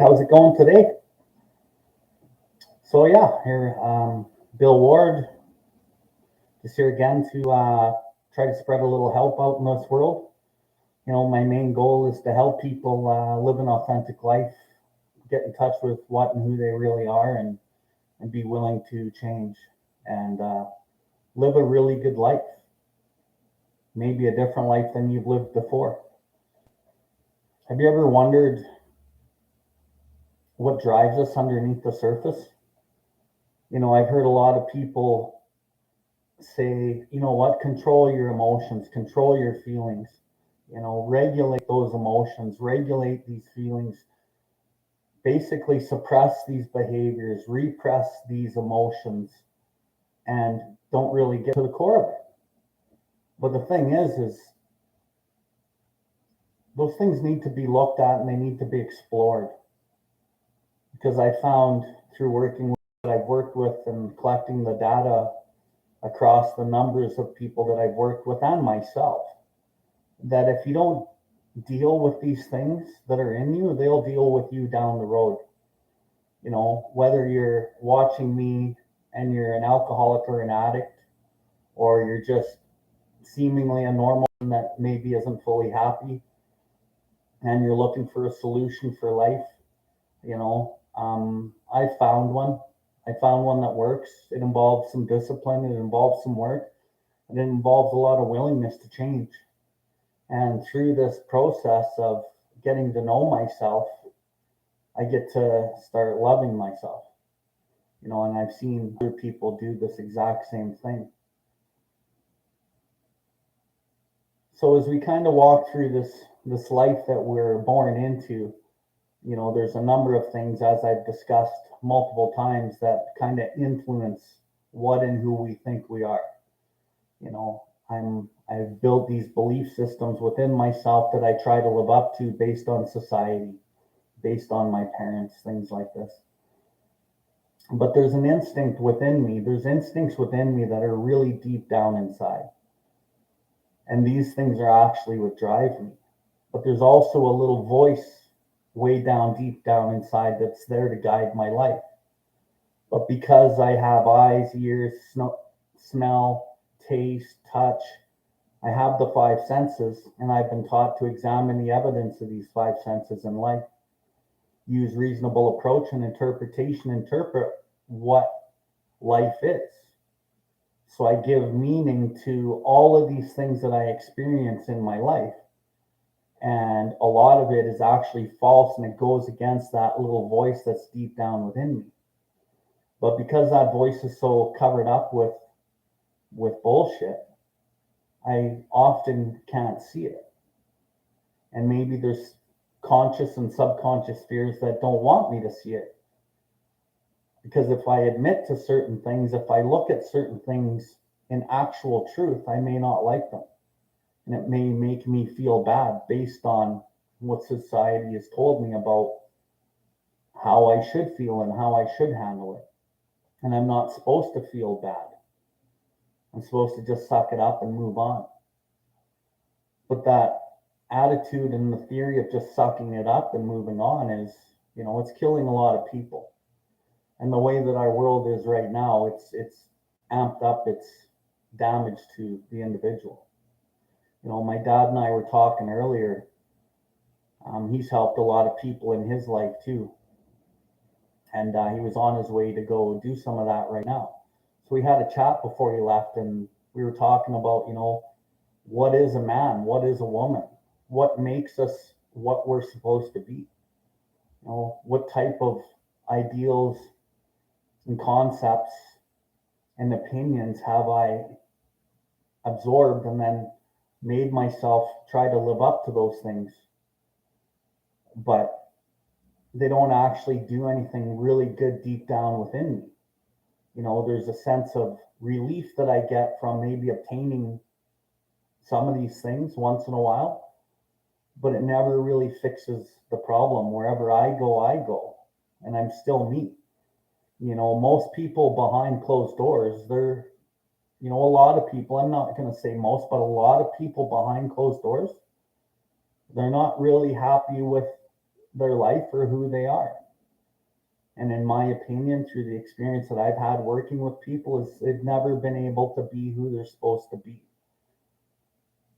How's it going today? So yeah, here, Bill Ward, just here again to try to spread a little help out in this world. My main goal is to help people live an authentic life, get in touch with what and who they really are, and be willing to change and live a really good life, maybe a different life than you've lived before. Have you ever wondered what drives us underneath the surface? I've heard a lot of people say, what, control your emotions, control your feelings, regulate those emotions, regulate these feelings, basically suppress these behaviors, repress these emotions, and don't really get to the core of it. But the thing is those things need to be looked at and they need to be explored. Because I found through working with what I've worked with and collecting the data across the numbers of people that I've worked with and myself, that if you don't deal with these things that are in you, they'll deal with you down the road. Whether you're watching me and you're an alcoholic or an addict, or you're just seemingly a normal that maybe isn't fully happy and you're looking for a solution for life, I found one. I found one that works. It involves some discipline, it involves some work, and it involves a lot of willingness to change. And through this process of getting to know myself, I get to start loving myself. And I've seen other people do this exact same thing. So as we kind of walk through this life that we're born into, there's a number of things, as I've discussed multiple times, that kind of influence what and who we think we are. I've built these belief systems within myself that I try to live up to based on society, based on my parents, things like this. But there's an instinct within me. There's instincts within me that are really deep down inside. And these things are actually what drive me. But there's also a little voice way down, deep down inside that's there to guide my life. But because I have eyes, ears, smell, taste, touch, I have the five senses, and I've been taught to examine the evidence of these five senses in life, use reasonable approach and interpretation, interpret what life is. So I give meaning to all of these things that I experience in my life. And a lot of it is actually false and it goes against that little voice that's deep down within me. But because that voice is so covered up with bullshit, I often can't see it. And maybe there's conscious and subconscious fears that don't want me to see it. Because if I admit to certain things, if I look at certain things in actual truth, I may not like them. And it may make me feel bad based on what society has told me about how I should feel and how I should handle it. And I'm not supposed to feel bad. I'm supposed to just suck it up and move on. But that attitude and the theory of just sucking it up and moving on is, it's killing a lot of people. And the way that our world is right now, it's amped up its damage to the individual. My dad and I were talking earlier. He's helped a lot of people in his life too. And he was on his way to go do some of that right now. So we had a chat before he left, and we were talking about, what is a man? What is a woman? What makes us what we're supposed to be? What type of ideals and concepts and opinions have I absorbed and then made myself try to live up to those things? But they don't actually do anything really good deep down within me. There's a sense of relief that I get from maybe obtaining some of these things once in a while, but it never really fixes the problem. Wherever I go, and I'm still me. Most people behind closed doors, they're, a lot of people, I'm not going to say most, but a lot of people behind closed doors, they're not really happy with their life or who they are. And in my opinion, through the experience that I've had working with people, is they've never been able to be who they're supposed to be.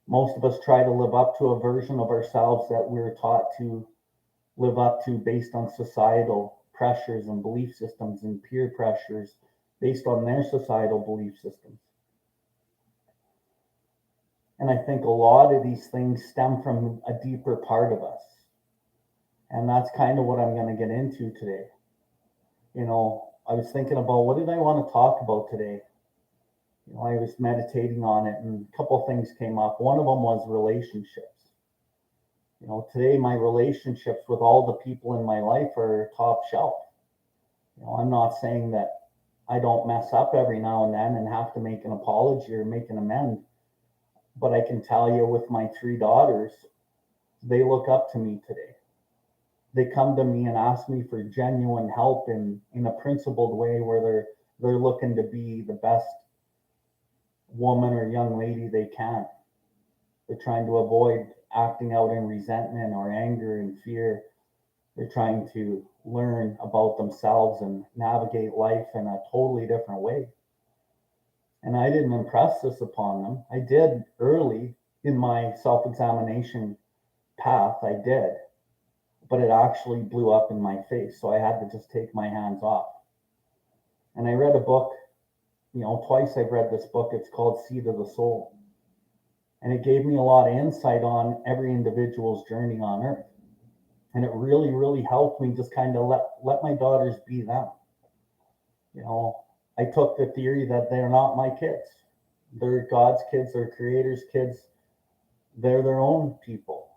Most of us try to live up to a version of ourselves that we're taught to live up to based on societal pressures and belief systems and peer pressures based on their societal belief systems. And I think a lot of these things stem from a deeper part of us. And that's kind of what I'm going to get into today. I was thinking about what did I want to talk about today? I was meditating on it and a couple of things came up. One of them was relationships. Today my relationships with all the people in my life are top shelf. I'm not saying that I don't mess up every now and then and have to make an apology or make an amend. But I can tell you with my 3 daughters, they look up to me today. They come to me and ask me for genuine help in a principled way where they're looking to be the best woman or young lady they can. They're trying to avoid acting out in resentment or anger and fear. They're trying to learn about themselves and navigate life in a totally different way. And I didn't impress this upon them. I did early in my self-examination path, I did. But it actually blew up in my face. So I had to just take my hands off. And I read a book, twice I've read this book. It's called Seed of the Soul. And it gave me a lot of insight on every individual's journey on earth. And it really, really helped me just kind of let my daughters be them. I took the theory that they're not my kids. They're God's kids, they're Creator's kids. They're their own people.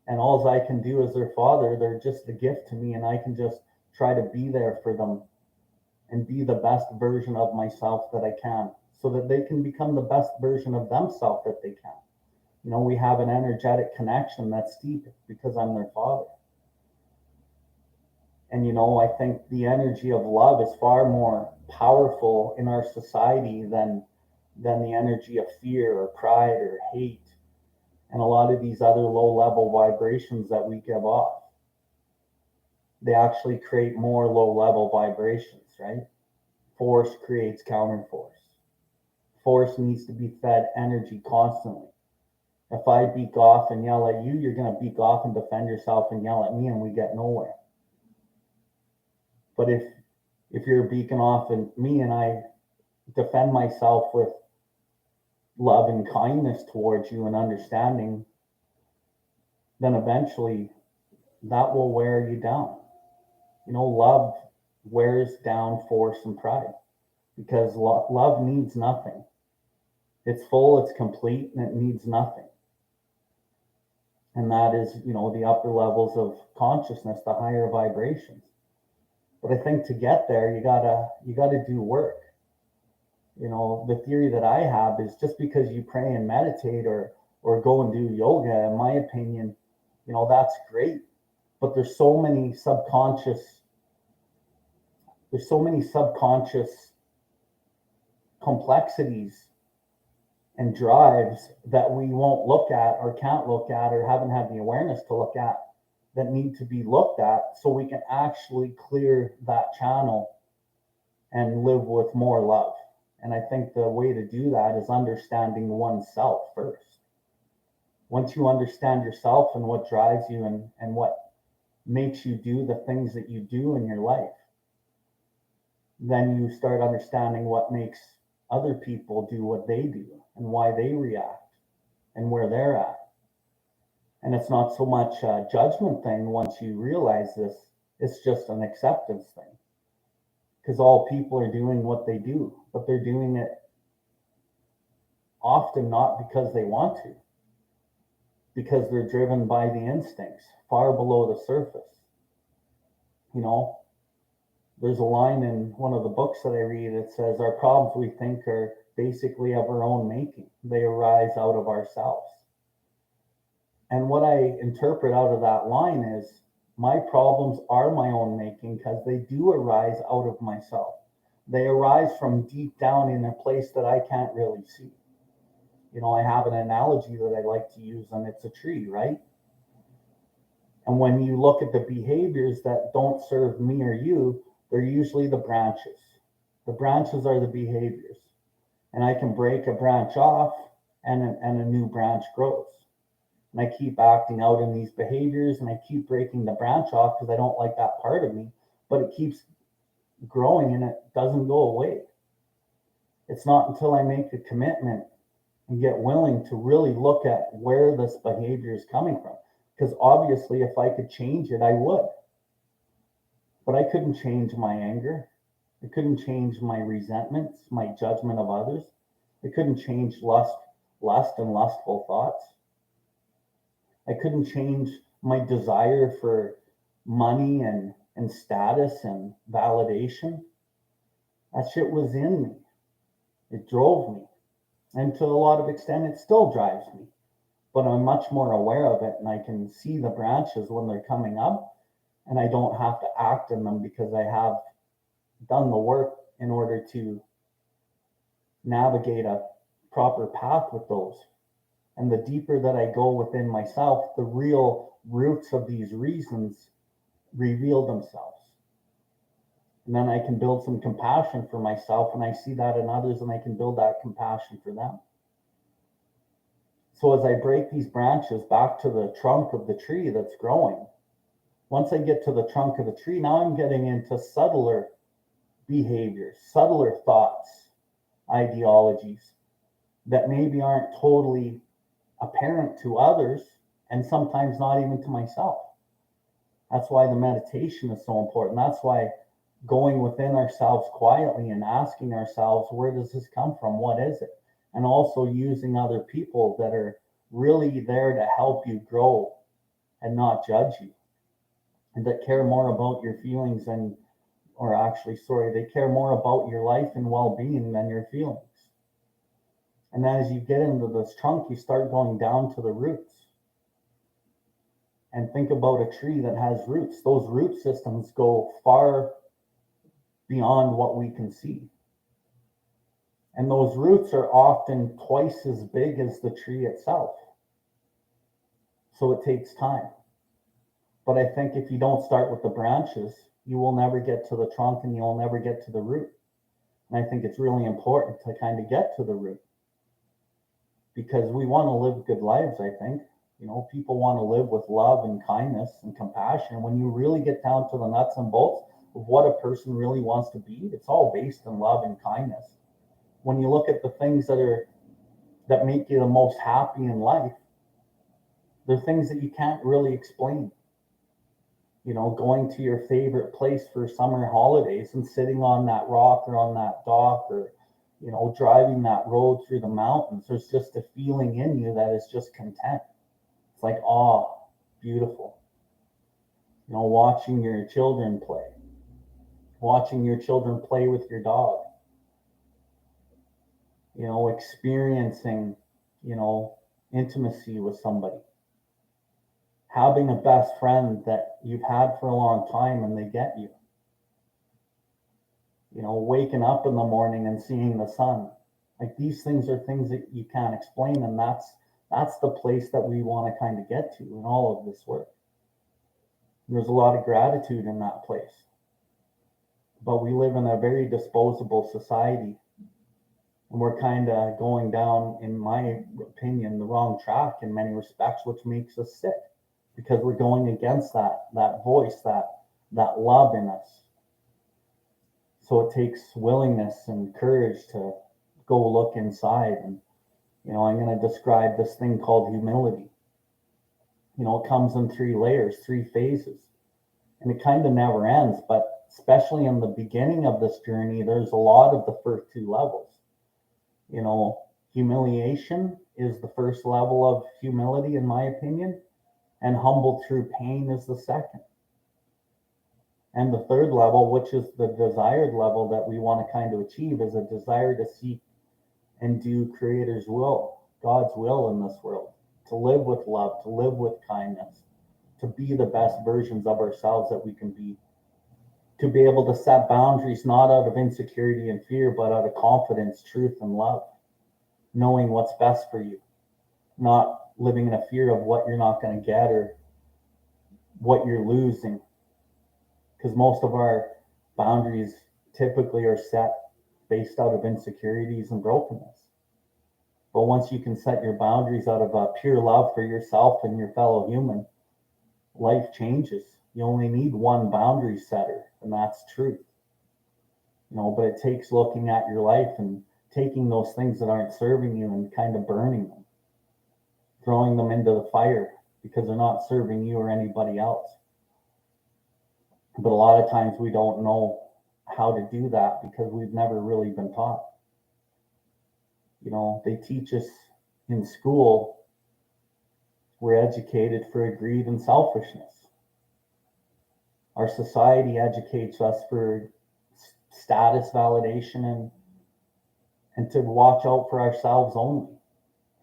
And all I can do as their father, they're just a gift to me, and I can just try to be there for them and be the best version of myself that I can so that they can become the best version of themselves that they can. We have an energetic connection that's deep because I'm their father. And, I think the energy of love is far more powerful in our society than the energy of fear or pride or hate and a lot of these other low level vibrations that we give off. They actually create more low level vibrations, right? Force creates counterforce. Force needs to be fed energy constantly. If I beak off and yell at you, you're going to beak off and defend yourself and yell at me, and we get nowhere. But if you're beaking off at me and I defend myself with love and kindness towards you and understanding, then eventually that will wear you down. Love wears down force and pride because love needs nothing. It's full, it's complete, and it needs nothing. And that is, the upper levels of consciousness, the higher vibrations. But I think to get there, you gotta do work. The theory that I have is just because you pray and meditate or go and do yoga, in my opinion, that's great. But there's so many subconscious complexities and drives that we won't look at or can't look at or haven't had the awareness to look at that need to be looked at so we can actually clear that channel and live with more love. And I think the way to do that is understanding oneself first. Once you understand yourself and what drives you and what makes you do the things that you do in your life, then you start understanding what makes other people do what they do and why they react and where they're at. And it's not so much a judgment thing once you realize this, it's just an acceptance thing. Because all people are doing what they do, but they're doing it often not because they want to, because they're driven by the instincts far below the surface. There's a line in one of the books that I read that says our problems we think are basically of our own making. They arise out of ourselves. And what I interpret out of that line is my problems are my own making because they do arise out of myself. They arise from deep down in a place that I can't really see. I have an analogy that I like to use, and it's a tree, right? And when you look at the behaviors that don't serve me or you, they're usually the branches. The branches are the behaviors. And I can break a branch off and a new branch grows. And I keep acting out in these behaviors and I keep breaking the branch off because I don't like that part of me, but it keeps growing and it doesn't go away. It's not until I make a commitment and get willing to really look at where this behavior is coming from. Because obviously, if I could change it, I would. But I couldn't change my anger. I couldn't change my resentments, my judgment of others. I couldn't change lust and lustful thoughts. I couldn't change my desire for money and status and validation. That shit was in me. It drove me. And to a lot of extent, it still drives me. But I'm much more aware of it and I can see the branches when they're coming up and I don't have to act in them because I have done the work in order to navigate a proper path with those. And the deeper that I go within myself, the real roots of these reasons reveal themselves. And then I can build some compassion for myself and I see that in others and I can build that compassion for them. So as I break these branches back to the trunk of the tree that's growing, once I get to the trunk of the tree, now I'm getting into subtler behaviors, subtler thoughts, ideologies that maybe aren't totally apparent to others and sometimes not even to myself. That's why the meditation is so important. That's why going within ourselves quietly and asking ourselves, where does this come from? What is it? And also using other people that are really there to help you grow and not judge you, and that care more about your feelings and, they care more about your life and well-being than your feelings. And then as you get into this trunk, you start going down to the roots. And think about a tree that has roots. Those root systems go far beyond what we can see. And those roots are often twice as big as the tree itself. So it takes time. But I think if you don't start with the branches, you will never get to the trunk and you'll never get to the root. And I think it's really important to kind of get to the root because we want to live good lives, I think. You know, people want to live with love and kindness and compassion. When you really get down to the nuts and bolts of what a person really wants to be, it's all based in love and kindness. When you look at the things that make you the most happy in life, they're things that you can't really explain. You know, going to your favorite place for summer holidays and sitting on that rock or on that dock or, you know, driving that road through the mountains. There's just a feeling in you that is just content. It's like, oh, beautiful. You know, watching your children play with your dog, you know, experiencing, you know, intimacy with somebody, having a best friend that you've had for a long time and they get you, you know, waking up in the morning and seeing the sun. Like these things are things that you can't explain. And that's the place that we want to kind of get to in all of this work. There's a lot of gratitude in that place. But we live in a very disposable society. And we're kind of going down, in my opinion, the wrong track in many respects, which makes us sick because we're going against that voice, that love in us. So it takes willingness and courage to go look inside. And, you know, I'm going to describe this thing called humility. You know, it comes in 3 layers, 3 phases, and it kind of never ends. But especially in the beginning of this journey, there's a lot of the first 2 levels. You know, humiliation is the first level of humility, in my opinion, and humbled through pain is the second. And the third level, which is the desired level that we want to kind of achieve, is a desire to seek and do Creator's will, God's will in this world, to live with love, to live with kindness, to be the best versions of ourselves that we can be, to be able to set boundaries not out of insecurity and fear, but out of confidence, truth, and love, knowing what's best for you, not living in a fear of what you're not going to get or what you're losing, because most of our boundaries typically are set based out of insecurities and brokenness. But once you can set your boundaries out of a pure love for yourself and your fellow human, life changes. You only need one boundary setter, and that's truth. But it takes looking at your life and taking those things that aren't serving you and kind of burning them, throwing them into the fire because they're not serving you or anybody else. But a lot of times we don't know how to do that because we've never really been taught. They teach us in school, we're educated for greed and selfishness. Our society educates us for status validation and to watch out for ourselves only,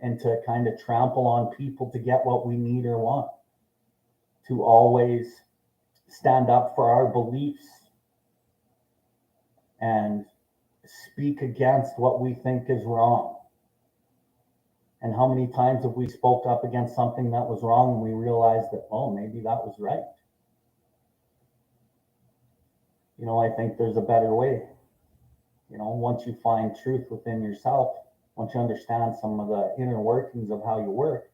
and to kind of trample on people to get what we need or want, to always stand up for our beliefs and speak against what we think is wrong. And how many times have we spoke up against something that was wrong and we realized that, maybe that was right. I think there's a better way. Once you find truth within yourself, once you understand some of the inner workings of how you work,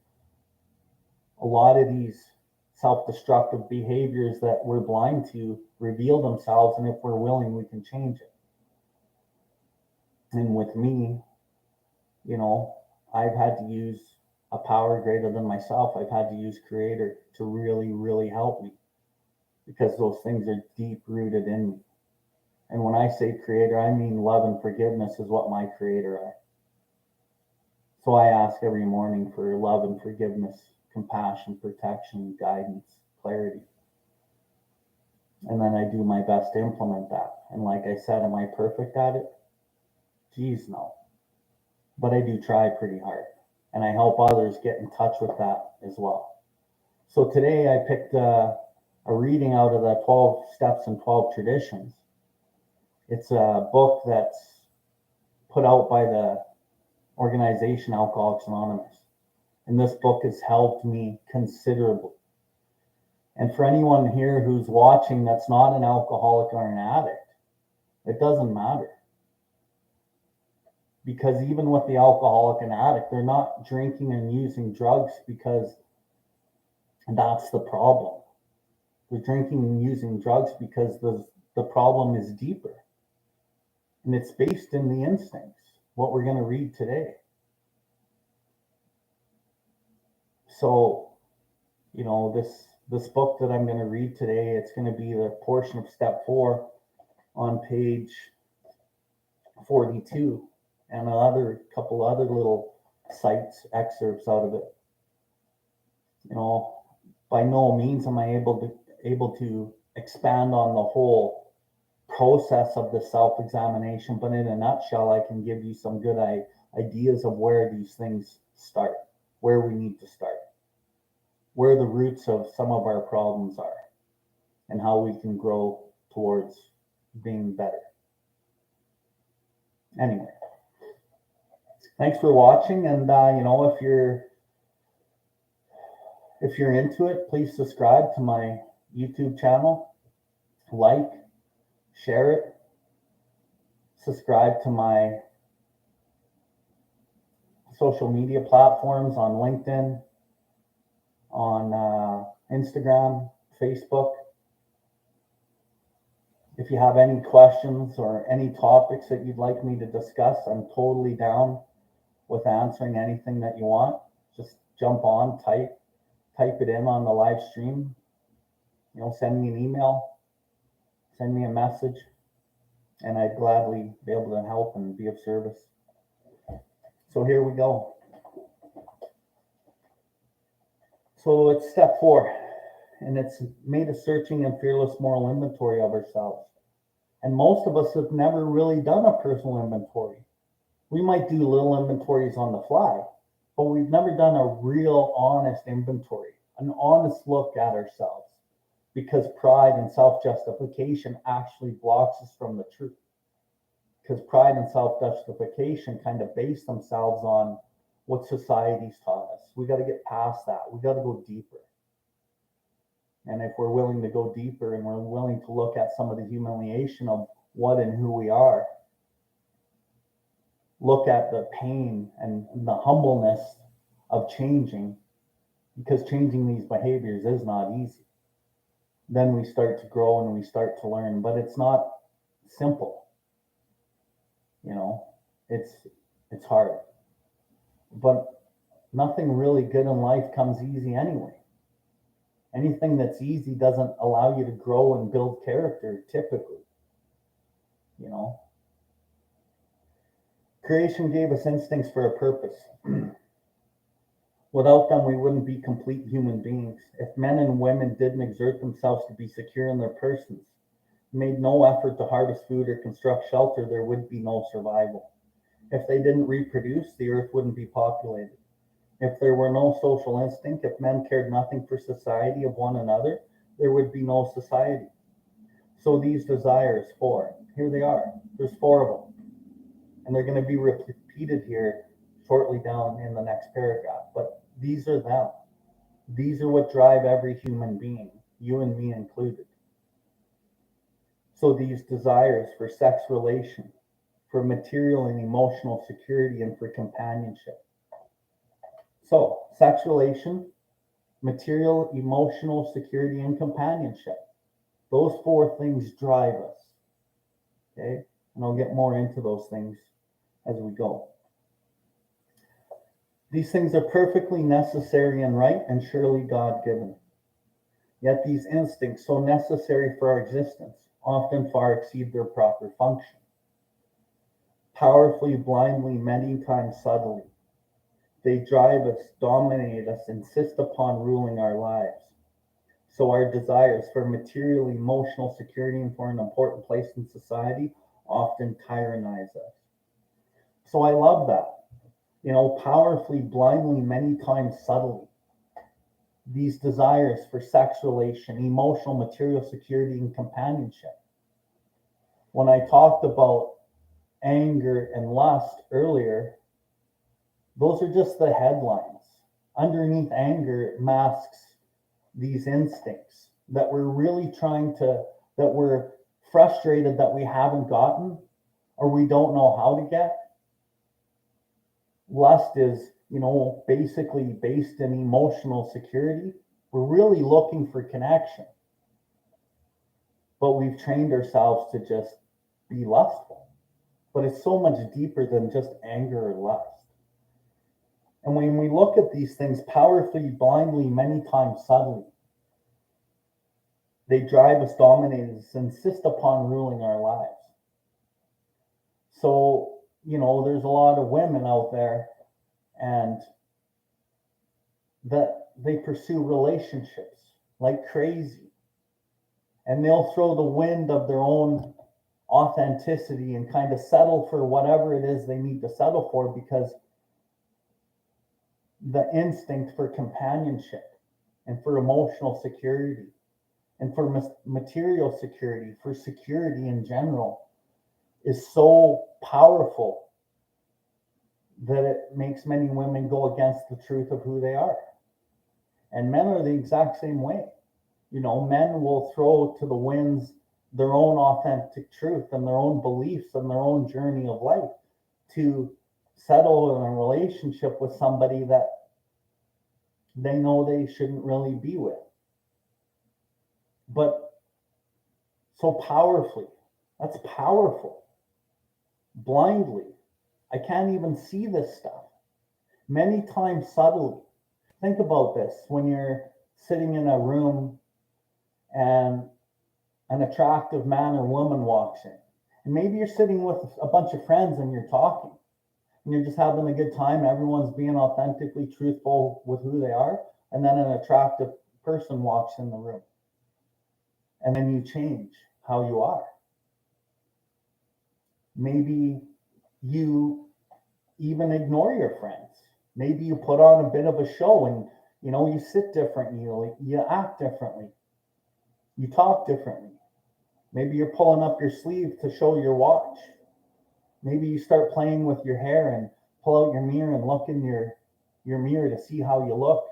a lot of these self-destructive behaviors that we're blind to reveal themselves, and if we're willing, we can change it. And with me, I've had to use a power greater than myself. I've had to use Creator to really, really help me, because those things are deep rooted in me. And when I say Creator, I mean love and forgiveness is what my Creator are. So I ask every morning for love and forgiveness, compassion, protection, guidance, clarity. And then I do my best to implement that. And like I said, am I perfect at it? Geez, no. But I do try pretty hard. And I help others get in touch with that as well. So today I picked a reading out of the 12 Steps and 12 Traditions. It's a book that's put out by the organization Alcoholics Anonymous. And this book has helped me considerably. And for anyone here who's watching that's not an alcoholic or an addict, it doesn't matter. Because even with the alcoholic and addict, they're not drinking and using drugs because that's the problem. They're drinking and using drugs because the problem is deeper. And it's based in the instincts, what we're going to read today. So, this book that I'm going to read today, it's going to be the portion of step 4 on page 42, and couple other little excerpts out of it. By no means am I able to expand on the whole process of the self-examination, but in a nutshell, I can give you some good ideas of where these things start, where we need to start, where the roots of some of our problems are, and how we can grow towards being better. Anyway, thanks for watching, and if you're into it, please subscribe to my YouTube channel, like, share it, subscribe to my social media platforms on LinkedIn, on Instagram, Facebook. If you have any questions or any topics that you'd like me to discuss, I'm totally down with answering anything that you want. Just jump on, type it in on the live stream. Send me an email, send me a message, and I'd gladly be able to help and be of service. So here we go. So it's step 4, and it's made a searching and fearless moral inventory of ourselves. And most of us have never really done a personal inventory. We might do little inventories on the fly, but we've never done a real honest inventory, an honest look at ourselves, because pride and self-justification actually blocks us from the truth. Because pride and self-justification kind of base themselves on what society's taught us. We got to get past that. We got to go deeper. And if we're willing to go deeper and we're willing to look at some of the humiliation of what and who we are, look at the pain and the humbleness of changing, because changing these behaviors is not easy, then we start to grow and we start to learn. But it's not simple. It's hard. But nothing really good in life comes easy anyway. Anything that's easy doesn't allow you to grow and build character typically. Creation gave us instincts for a purpose. Without them, we wouldn't be complete human beings. If men and women didn't exert themselves to be secure in their persons, made no effort to harvest food or construct shelter, there would be no survival. If they didn't reproduce, the earth wouldn't be populated. If there were no social instinct, if men cared nothing for society of one another, there would be no society. So these desires, here they are. There's 4 of them. And they're going to be repeated here shortly down in the next paragraph. But these are them. These are what drive every human being, you and me included. So these desires for sex relation, for material and emotional security, and for companionship. So, sex relation, material, emotional security, and companionship. Those 4 things drive us. Okay? And I'll get more into those things as we go. These things are perfectly necessary and right, and surely God-given. Yet these instincts, so necessary for our existence, often far exceed their proper function. Powerfully, blindly, many times subtly, they drive us, dominate us, insist upon ruling our lives. So our desires for material, emotional security and for an important place in society often tyrannize us. So I love that. Powerfully, blindly, many times subtly. These desires for sex relation, emotional, material security, and companionship. When I talked about anger and lust earlier, those are just the headlines. Underneath anger masks these instincts that we're really that we're frustrated that we haven't gotten or we don't know how to get. Lust is, basically based in emotional security. We're really looking for connection. But we've trained ourselves to just be lustful. But it's so much deeper than just anger or lust. And when we look at these things powerfully, blindly, many times subtly, they drive us, dominate us, insist upon ruling our lives. So, there's a lot of women out there and that they pursue relationships like crazy. And they'll throw the wind of their own authenticity and kind of settle for whatever it is they need to settle for, because the instinct for companionship and for emotional security and for material security, for security in general, is so powerful that it makes many women go against the truth of who they are. And men are the exact same way. Men will throw to the winds their own authentic truth and their own beliefs and their own journey of life to settle in a relationship with somebody that they know they shouldn't really be with. But so powerfully, that's powerful. Blindly, I can't even see this stuff. Many times subtly. Think about this. When you're sitting in a room and an attractive man or woman walks in, and maybe you're sitting with a bunch of friends and you're talking, and you're just having a good time. Everyone's being authentically truthful with who they are. And then an attractive person walks in the room. And then you change how you are. Maybe you even ignore your friends. Maybe you put on a bit of a show and, you sit differently, you act differently, you talk differently. Maybe you're pulling up your sleeve to show your watch. Maybe you start playing with your hair and pull out your mirror and look in your mirror to see how you look.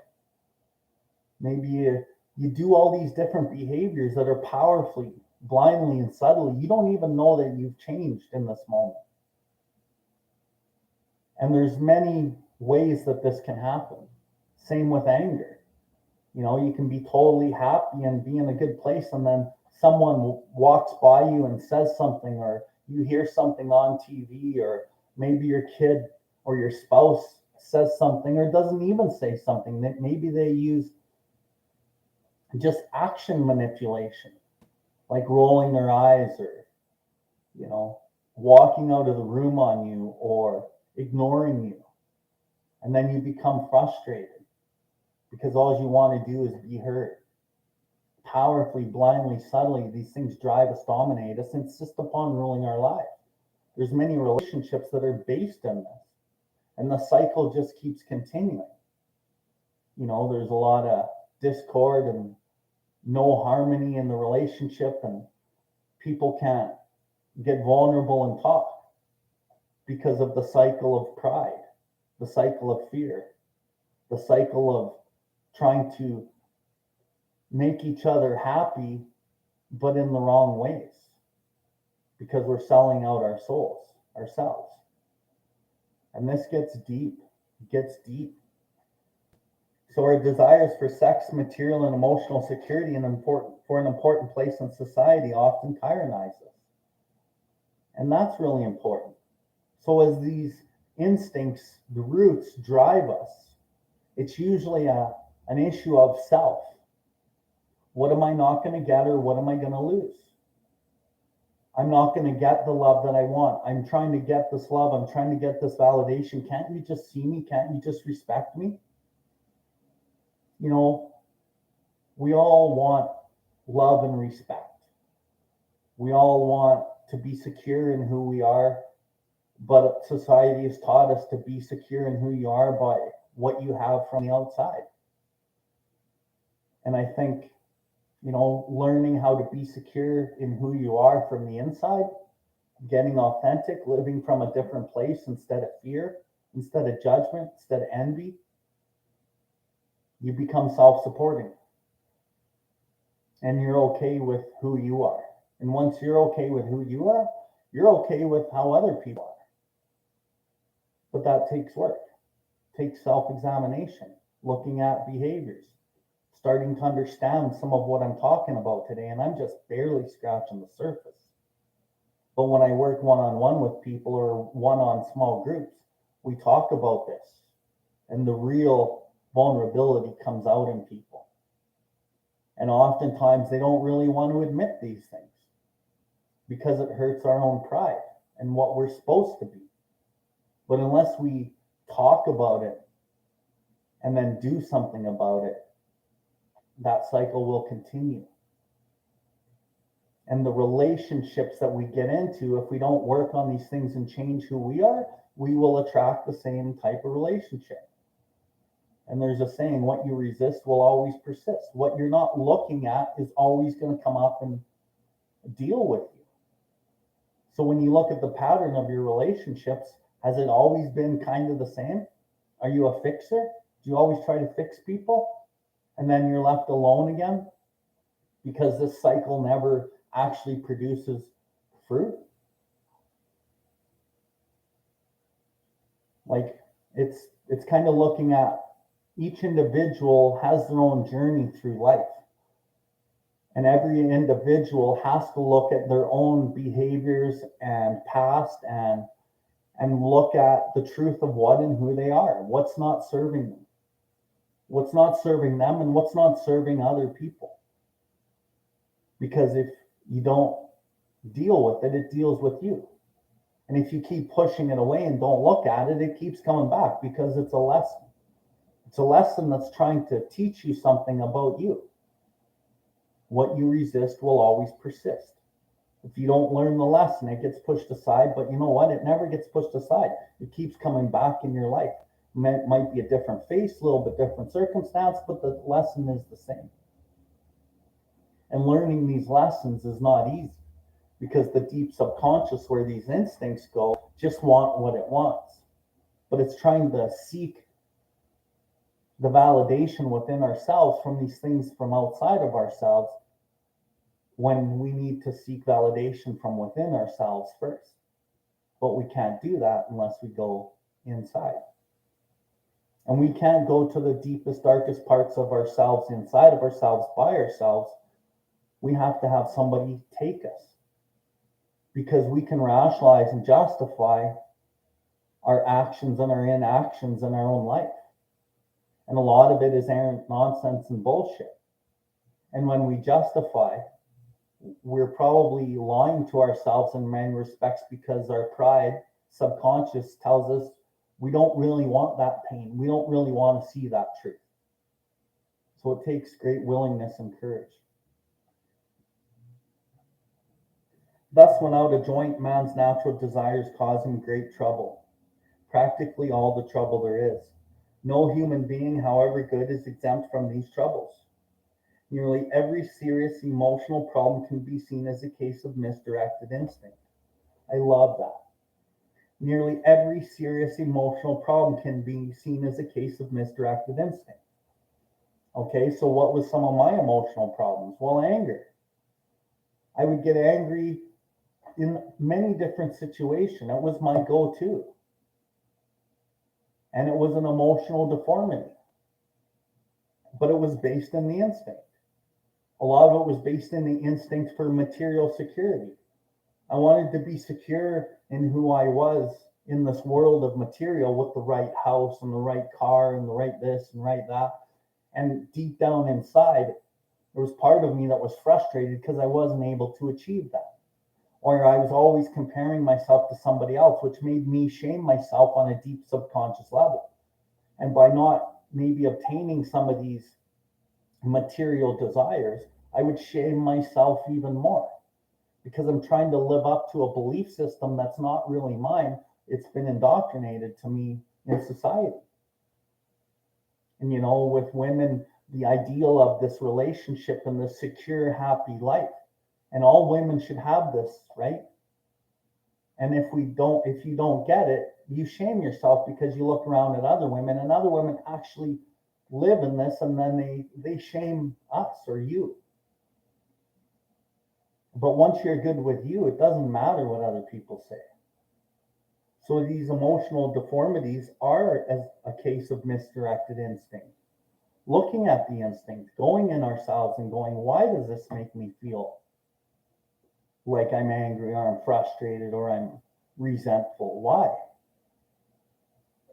Maybe you You do all these different behaviors that are powerfully, blindly, and subtly. You don't even know that you've changed in this moment. And there's many ways that this can happen. Same with anger. You can be totally happy and be in a good place, and then someone walks by you and says something, or you hear something on TV, or maybe your kid or your spouse says something or doesn't even say something, that maybe they use just action manipulation, like rolling their eyes, or walking out of the room on you, or ignoring you. And then you become frustrated because all you want to do is be heard. Powerfully, blindly, subtly, these things drive us, dominate us, insist upon ruling our life. There's many relationships that are based in this, and the cycle just keeps continuing. There's a lot of discord and no harmony in the relationship, and people can't get vulnerable and talk because of the cycle of pride, the cycle of fear, the cycle of trying to make each other happy, but in the wrong ways, because we're selling out our souls, ourselves. And this gets deep, So our desires for sex, material, and emotional security and for an important place in society often tyrannize us. And that's really important. So as these instincts, the roots, drive us, it's usually an issue of self. What am I not going to get, or what am I going to lose? I'm not going to get the love that I want. I'm trying to get this love. I'm trying to get this validation. Can't you just see me? Can't you just respect me? We all want love and respect. We all want to be secure in who we are, but society has taught us to be secure in who you are by what you have from the outside. And I think, learning how to be secure in who you are from the inside, getting authentic, living from a different place instead of fear, instead of judgment, instead of envy, you become self-supporting. And you're okay with who you are. And once you're okay with who you are, you're okay with how other people are. But that takes work, takes self-examination, looking at behaviors, starting to understand some of what I'm talking about today. And I'm just barely scratching the surface. But when I work one-on-one with people, or one-on small groups, we talk about this, and the real vulnerability comes out in people. And oftentimes they don't really want to admit these things because it hurts our own pride and what we're supposed to be. But unless we talk about it and then do something about it, that cycle will continue. And the relationships that we get into, if we don't work on these things and change who we are, we will attract the same type of relationship. And there's a saying, what you resist will always persist. What you're not looking at is always going to come up and deal with you. So when you look at the pattern of your relationships, has it always been kind of the same? Are you a fixer? Do you always try to fix people? And then you're left alone again? Because this cycle never actually produces fruit? Like, it's kind of looking at each individual has their own journey through life. And every individual has to look at their own behaviors and past, and look at the truth of what and who they are, what's not serving them, what's not serving them, and what's not serving other people. Because if you don't deal with it, it deals with you. And if you keep pushing it away and don't look at it, it keeps coming back, because it's a lesson. It's a lesson that's trying to teach you something about you. What you resist will always persist. If you don't learn the lesson, it gets pushed aside. But you know what? It never gets pushed aside. It keeps coming back in your life. It might be a different face, a little bit different circumstance, but the lesson is the same. And learning these lessons is not easy, because the deep subconscious, where these instincts go, just want what it wants. But it's trying to seek the validation within ourselves from these things from outside of ourselves when we need to seek validation from within ourselves first. But we can't do that unless we go inside. And we can't go to the deepest, darkest parts of ourselves, inside of ourselves, by ourselves. We have to have somebody take us, because we can rationalize and justify our actions and our inactions in our own life. And a lot of it is errant nonsense and bullshit. And when we justify, we're probably lying to ourselves in many respects, because our pride, subconscious, tells us we don't really want that pain. We don't really want to see that truth. So it takes great willingness and courage. Thus, when out of joint, man's natural desires cause him great trouble, practically all the trouble there is. No human being, however good, is exempt from these troubles. Nearly every serious emotional problem can be seen as a case of misdirected instinct. I love that. Nearly every serious emotional problem can be seen as a case of misdirected instinct. Okay, so what was some of my emotional problems? Well, anger. I would get angry in many different situations. It was my go-to. And it was an emotional deformity. But it was based in the instinct. A lot of it was based in the instinct for material security. I wanted to be secure in who I was in this world of material, with the right house and the right car and the right this and right that. And deep down inside, there was part of me that was frustrated because I wasn't able to achieve that. Or I was always comparing myself to somebody else, which made me shame myself on a deep subconscious level. And by not maybe obtaining some of these material desires, I would shame myself even more, because I'm trying to live up to a belief system that's not really mine. It's been indoctrinated to me in society. And with women, the ideal of this relationship and the secure, happy life. And all women should have this, right? And if you don't get it, you shame yourself, because you look around at other women, and other women actually live in this, and then they shame us or you. But once you're good with you, it doesn't matter what other people say. So these emotional deformities are as a case of misdirected instinct. Looking at the instinct, going in ourselves and going, why does this make me feel like I'm angry, or I'm frustrated, or I'm resentful? Why?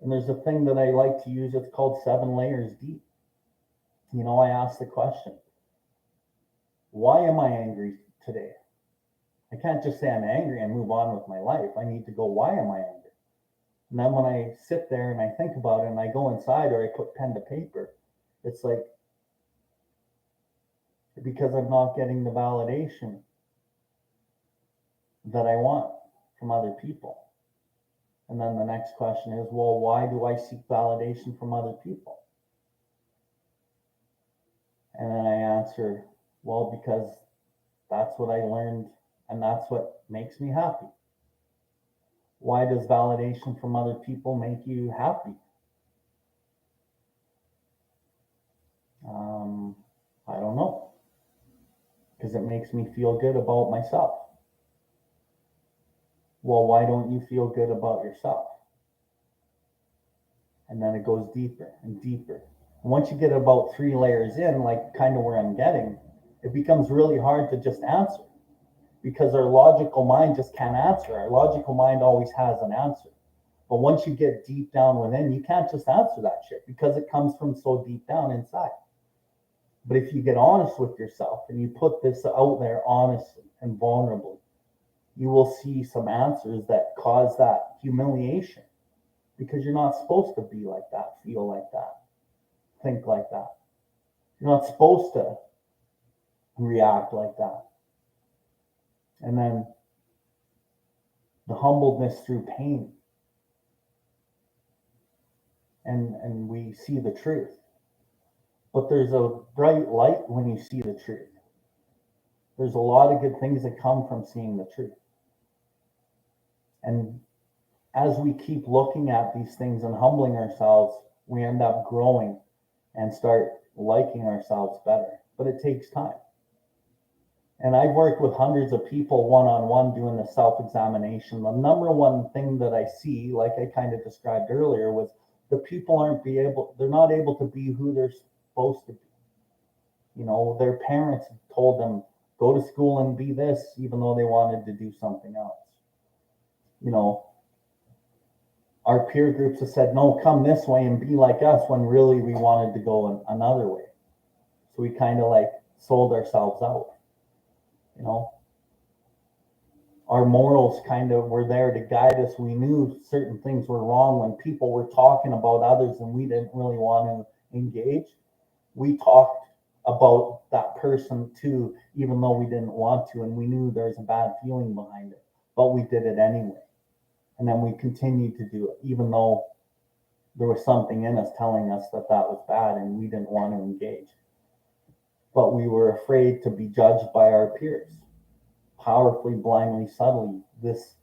And there's a thing that I like to use, it's called 7 layers deep. I ask the question, why am I angry today? I can't just say I'm angry and move on with my life. I need to go, why am I angry? And then when I sit there and I think about it and I go inside, or I put pen to paper, it's like, because I'm not getting the validation that I want from other people. And then the next question is, well, why do I seek validation from other people? And then I answer, well, because that's what I learned, and that's what makes me happy. Why does validation from other people make you happy? I don't know. Because it makes me feel good about myself. Well, why don't you feel good about yourself? And then it goes deeper and deeper. And once you get about 3 layers in, like kind of where I'm getting, it becomes really hard to just answer, because our logical mind just can't answer. Our logical mind always has an answer. But once you get deep down within, you can't just answer that shit, because it comes from so deep down inside. But if you get honest with yourself and you put this out there honestly and vulnerably, you will see some answers that cause that humiliation, because you're not supposed to be like that, feel like that, think like that. You're not supposed to react like that. And then the humbleness through pain. And we see the truth. But there's a bright light when you see the truth. There's a lot of good things that come from seeing the truth. And as we keep looking at these things and humbling ourselves, we end up growing and start liking ourselves better. But it takes time. And I've worked with hundreds of people one-on-one doing the self-examination. The number one thing that I see, like I kind of described earlier, was the people they're not able to be who they're supposed to be. You know, their parents told them, go to school and be this, even though they wanted to do something else. You know, our peer groups have said, no, come this way and be like us, when really we wanted to go another way. So we kind of like sold ourselves out. You know, our morals kind of were there to guide us. We knew certain things were wrong when people were talking about others and we didn't really want to engage. We talked about that person too, even though we didn't want to, and we knew there was a bad feeling behind it, but we did it anyway. And then we continued to do it, even though there was something in us telling us that that was bad and we didn't want to engage. But we were afraid to be judged by our peers. Powerfully, blindly, subtly, this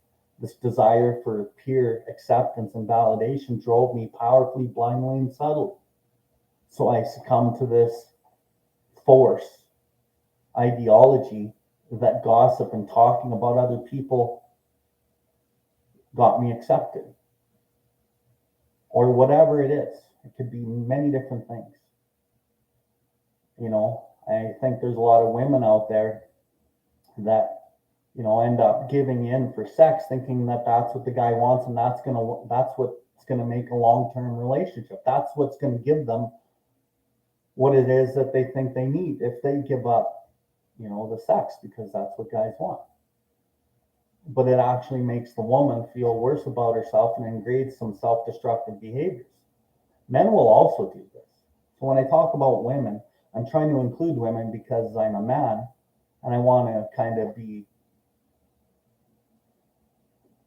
desire for peer acceptance and validation drove me powerfully, blindly, and subtly. So I succumbed to this force ideology that gossip and talking about other people got me accepted, or whatever it is. It could be many different things. You know, I think there's a lot of women out there that, you know, end up giving in for sex, thinking that that's what the guy wants, and that's what's gonna make a long-term relationship. That's what's gonna give them what it is that they think they need if they give up, you know, the sex, because that's what guys want. But it actually makes the woman feel worse about herself and engraves some self-destructive behaviors. Men will also do this. So when I talk about women, I'm trying to include women because I'm a man and I want to kind of be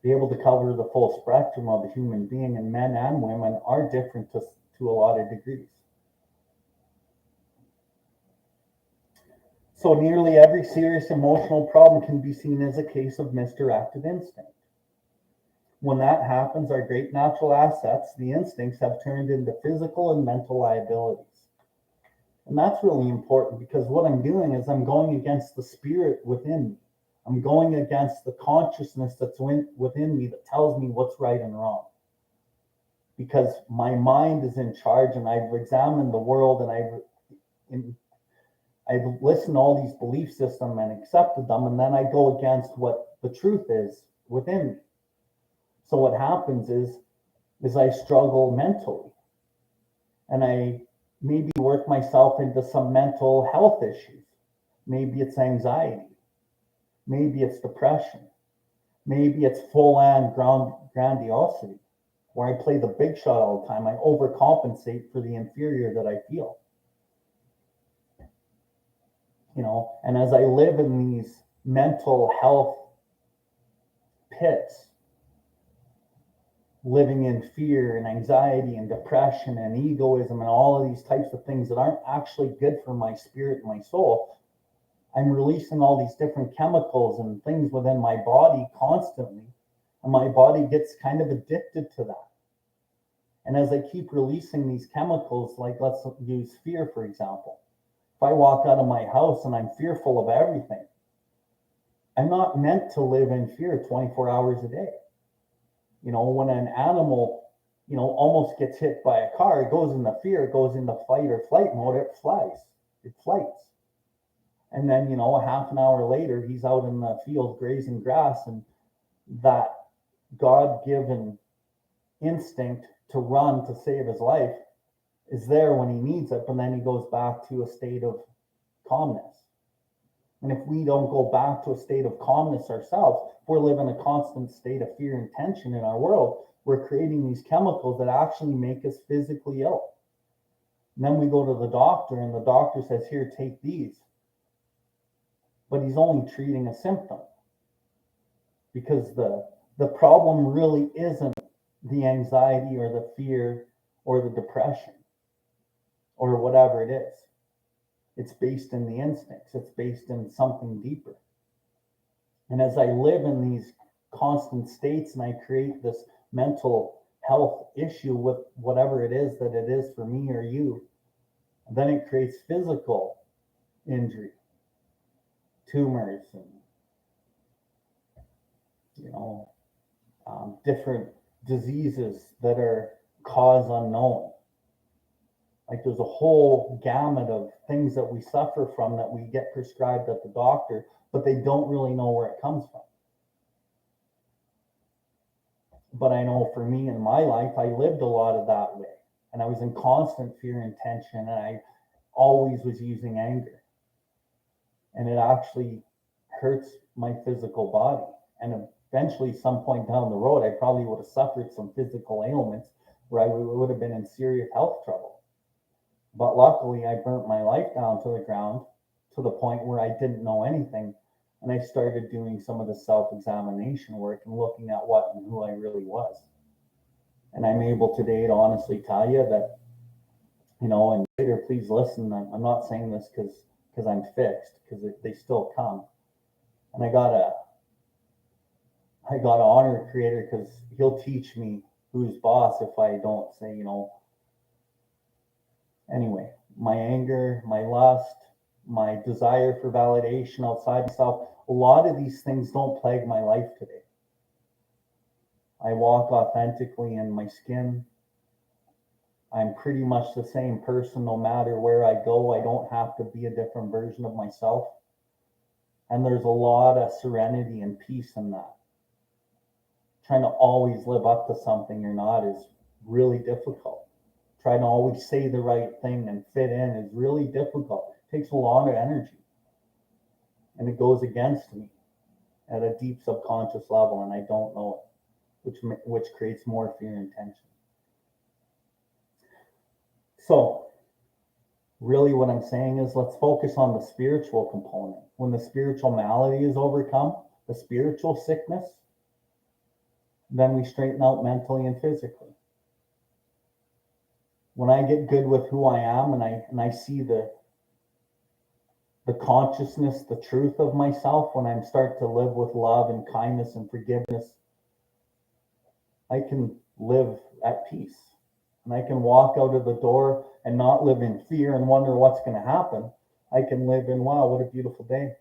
able to cover the full spectrum of a human being, and men and women are different to a lot of degrees. So nearly every serious emotional problem can be seen as a case of misdirected instinct. When that happens, our great natural assets, the instincts, have turned into physical and mental liabilities. And that's really important, because what I'm doing is I'm going against the spirit within me. I'm going against the consciousness that's within me that tells me what's right and wrong. Because my mind is in charge, and I've examined the world, and I've listened to all these belief systems and accepted them, and then I go against what the truth is within me. So what happens is I struggle mentally, and I maybe work myself into some mental health issues. Maybe it's anxiety. Maybe it's depression. Maybe it's full-on grandiosity, where I play the big shot all the time. I overcompensate for the inferior that I feel. You know, and as I live in these mental health pits, living in fear and anxiety and depression and egoism and all of these types of things that aren't actually good for my spirit and my soul, I'm releasing all these different chemicals and things within my body constantly, and my body gets kind of addicted to that. And as I keep releasing these chemicals, like let's use fear, for example. If I walk out of my house and I'm fearful of everything, I'm not meant to live in fear 24 hours a day. You know, when an animal, you know, almost gets hit by a car, it goes into fear, it goes into fight or flight mode, it flights. And then, you know, a half an hour later, he's out in the field grazing grass, and that God-given instinct to run to save his life is there when he needs it, but then he goes back to a state of calmness. And if we don't go back to a state of calmness ourselves, if we're living a constant state of fear and tension in our world, we're creating these chemicals that actually make us physically ill. And then we go to the doctor, and the doctor says, here, take these. But he's only treating a symptom, because the problem really isn't the anxiety or the fear or the depression or whatever it is. It's based in the instincts. It's based in something deeper. And as I live in these constant states and I create this mental health issue with whatever it is that it is for me or you, And then it creates physical injury, tumors, and you know, different diseases that are cause unknown. Like there's a whole gamut of things that we suffer from that we get prescribed at the doctor, but they don't really know where it comes from. But I know for me in my life, I lived a lot of that way. And I was in constant fear and tension, and I always was using anger. And it actually hurts my physical body. And eventually, some point down the road, I probably would have suffered some physical ailments where I would have been in serious health trouble. But luckily, I burnt my life down to the ground to the point where I didn't know anything. And I started doing some of the self-examination work and looking at what and who I really was. And I'm able today to honestly tell you that, you know, and later, please listen, I'm not saying this because I'm fixed, because they still come. And I got to honor Creator because he'll teach me who's boss if I don't say, you know, anyway, my anger, my lust, my desire for validation outside myself, a lot of these things don't plague my life today. I walk authentically in my skin. I'm pretty much the same person no matter where I go. I don't have to be a different version of myself. And there's a lot of serenity and peace in that. Trying to always live up to something you're not is really difficult. Trying to always say the right thing and fit in is really difficult. It takes a lot of energy. And it goes against me at a deep subconscious level, and I don't know it, which creates more fear and tension. So, really what I'm saying is let's focus on the spiritual component. When the spiritual malady is overcome, the spiritual sickness, then we straighten out mentally and physically. When I get good with who I am and I see the consciousness, the truth of myself, when I start to live with love and kindness and forgiveness, I can live at peace. And I can walk out of the door and not live in fear and wonder what's going to happen. I can live in, wow, what a beautiful day.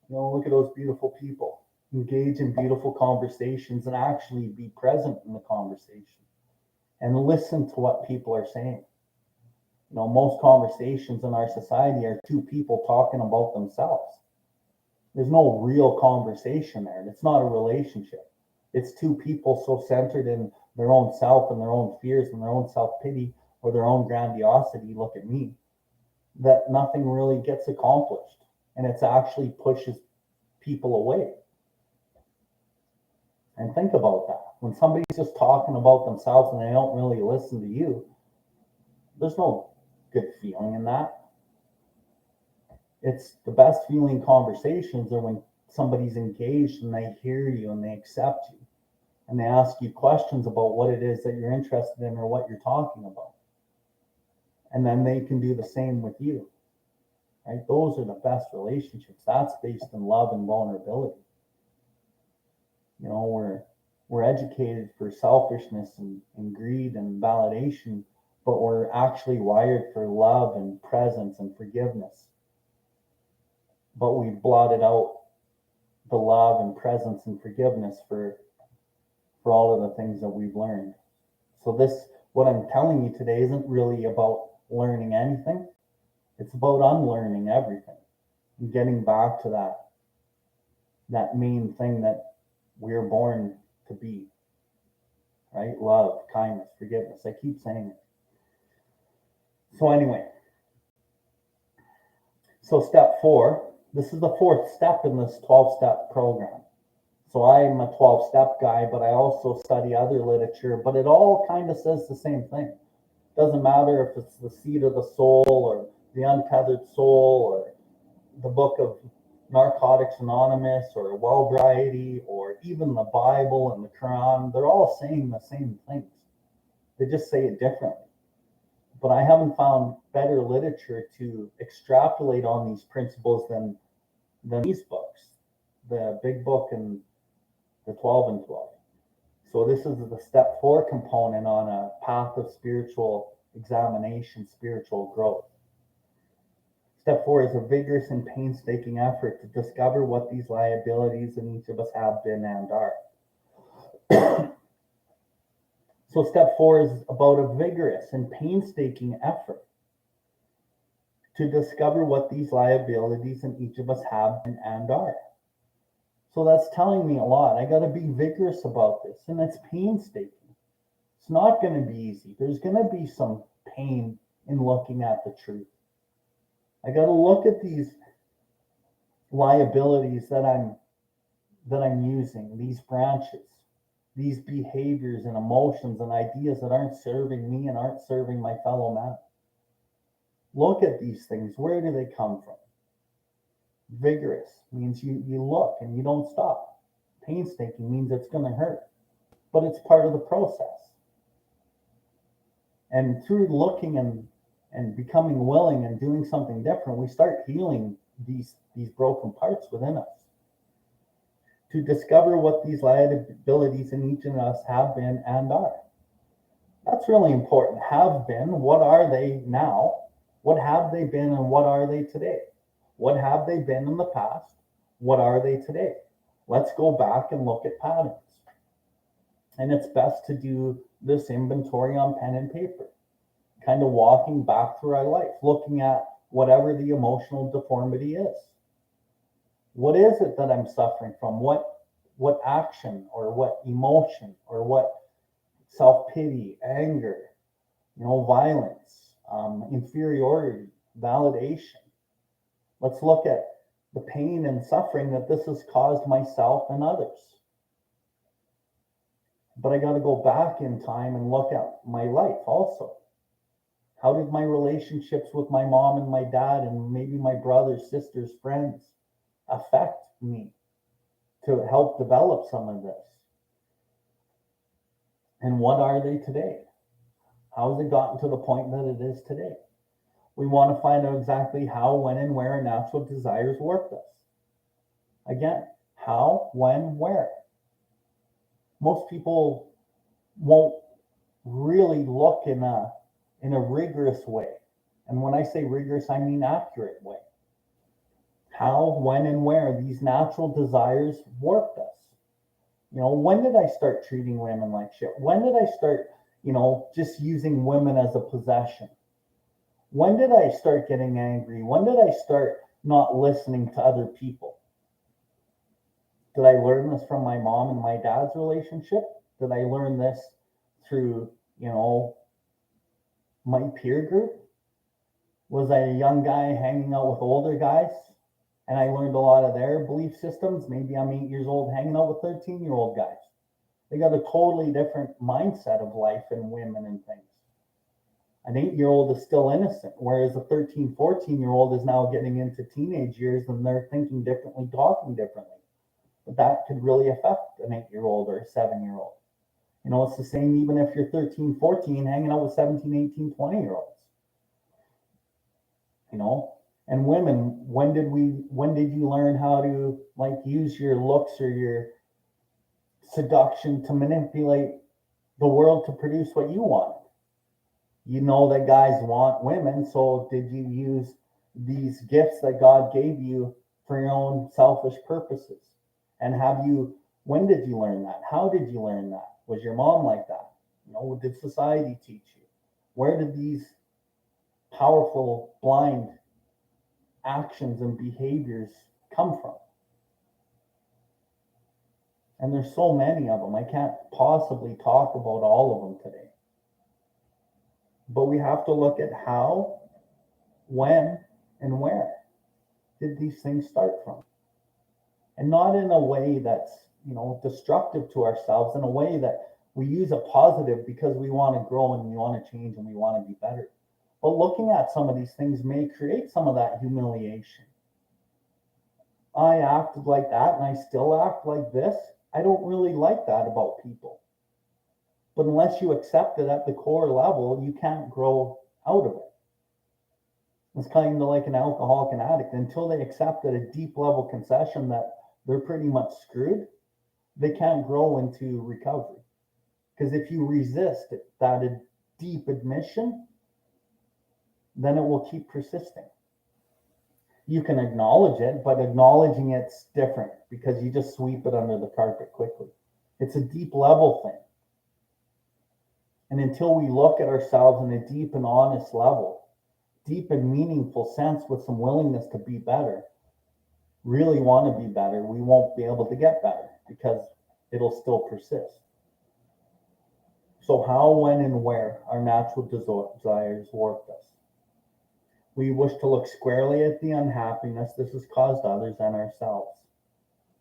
You know, look at those beautiful people. Engage in beautiful conversations and actually be present in the conversation and listen to what people are saying. You know, most conversations in our society are two people talking about themselves. There's no real conversation there. It's not a relationship. It's two people so centered in their own self and their own fears and their own self-pity or their own grandiosity, look at me, that nothing really gets accomplished. And it actually pushes people away. And think about that. When somebody's just talking about themselves and they don't really listen to you, there's no good feeling in that. It's the best feeling conversations are when somebody's engaged and they hear you and they accept you and they ask you questions about what it is that you're interested in or what you're talking about. And then they can do the same with you. Right? Those are the best relationships. That's based in love and vulnerability. You know, we're educated for selfishness and greed and validation, but we're actually wired for love and presence and forgiveness. But we've blotted out the love and presence and forgiveness for all of the things that we've learned. So this, what I'm telling you today isn't really about learning anything. It's about unlearning everything and getting back to that main thing that we're born to be, right? Love, kindness, forgiveness. I keep saying it. So anyway, so step 4, this is the 4th step in this 12-step program. So I'm a 12-step guy, but I also study other literature, but it all kind of says the same thing. It doesn't matter if it's the Seed of the Soul or the Untethered Soul or the book of Narcotics Anonymous or Wellbriety or even the Bible and the Quran. They're all saying the same things. They just say it differently. But I haven't found better literature to extrapolate on these principles than these books, the Big Book and the 12 and 12. So this is the step 4 component on a path of spiritual examination, spiritual growth. Step 4 is a vigorous and painstaking effort to discover what these liabilities in each of us have been and are. So step 4 is about a vigorous and painstaking effort to discover what these liabilities in each of us have been and are. So that's telling me a lot. I got to be vigorous about this, and it's painstaking. It's not going to be easy. There's going to be some pain in looking at the truth. I got to look at these liabilities that I'm using, these branches, these behaviors and emotions and ideas that aren't serving me and aren't serving my fellow man. Look at these things. Where do they come from? Vigorous means you look and you don't stop. Painstaking means it's going to hurt, but it's part of the process. And through looking and becoming willing and doing something different, we start healing these broken parts within us. To discover what these liabilities in each of us have been and are. That's really important. Have been, what are they now? What have they been and what are they today? What have they been in the past? What are they today? Let's go back and look at patterns. And it's best to do this inventory on pen and paper, kind of walking back through our life, looking at whatever the emotional deformity is. What is it that I'm suffering from? What action or what emotion or what self-pity, anger, violence, inferiority, validation. Let's look at the pain and suffering that this has caused myself and others. But I got to go back in time and look at my life also. How did my relationships with my mom and my dad and maybe my brothers, sisters, friends affect me to help develop some of this? And what are they today? How has it gotten to the point that it is today? We want to find out exactly how, when, and where our natural desires work us. Again, how, when, where. Most people won't really look in a rigorous way. And when I say rigorous, I mean accurate way. How, when, and where these natural desires worked us. When did I start treating women like shit? When did I start, just using women as a possession? When did I start getting angry? When did I start not listening to other people? Did I learn this from my mom and my dad's relationship? Did I learn this through, my peer group? Was I a young guy hanging out with older guys and I learned a lot of their belief systems? Maybe I'm 8 years old hanging out with 13-year-old guys. They got a totally different mindset of life and women and things. An 8-year-old is still innocent, whereas a 13, 14-year-old is now getting into teenage years and they're thinking differently, talking differently. But that could really affect an 8-year-old or a 7-year-old. It's the same even if you're 13, 14, hanging out with 17, 18, 20-year-olds. And women, when did you learn how to use your looks or your seduction to manipulate the world to produce what you want? That guys want women, so did you use these gifts that God gave you for your own selfish purposes? And when did you learn that? How did you learn that? Was your mom like that? Did society teach you? Where did these powerful, blind actions and behaviors come from? And there's so many of them. I can't possibly talk about all of them today. But we have to look at how, when, and where did these things start from? And not in a way that's, destructive to ourselves, in a way that we use a positive because we want to grow and we want to change and we want to be better. But looking at some of these things may create some of that humiliation. I acted like that and I still act like this. I don't really like that about people. But unless you accept it at the core level, you can't grow out of it. It's kind of like an alcoholic and addict. Until they accept at a deep level concession that they're pretty much screwed, they can't grow into recovery. Because if you resist that deep admission, then it will keep persisting. You can acknowledge it, but acknowledging it's different because you just sweep it under the carpet quickly. It's a deep level thing. And until we look at ourselves in a deep and honest level, deep and meaningful sense with some willingness to be better, really want to be better, we won't be able to get better because it'll still persist. So how, when, and where our natural desires warped us? We wish to look squarely at the unhappiness this has caused others and ourselves.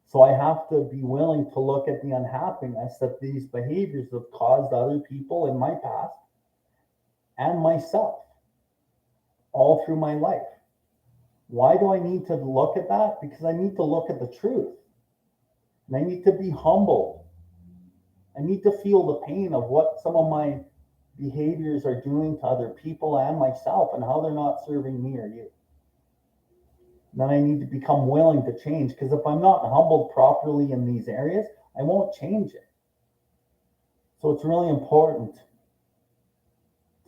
So I have to be willing to look at the unhappiness that these behaviors have caused other people in my past and myself all through my life. Why do I need to look at that? Because I need to look at the truth. And I need to be humbled. I need to feel the pain of what some of my behaviors are doing to other people and myself and how they're not serving me or you. Then I need to become willing to change, because if I'm not humbled properly in these areas, I won't change it. So it's really important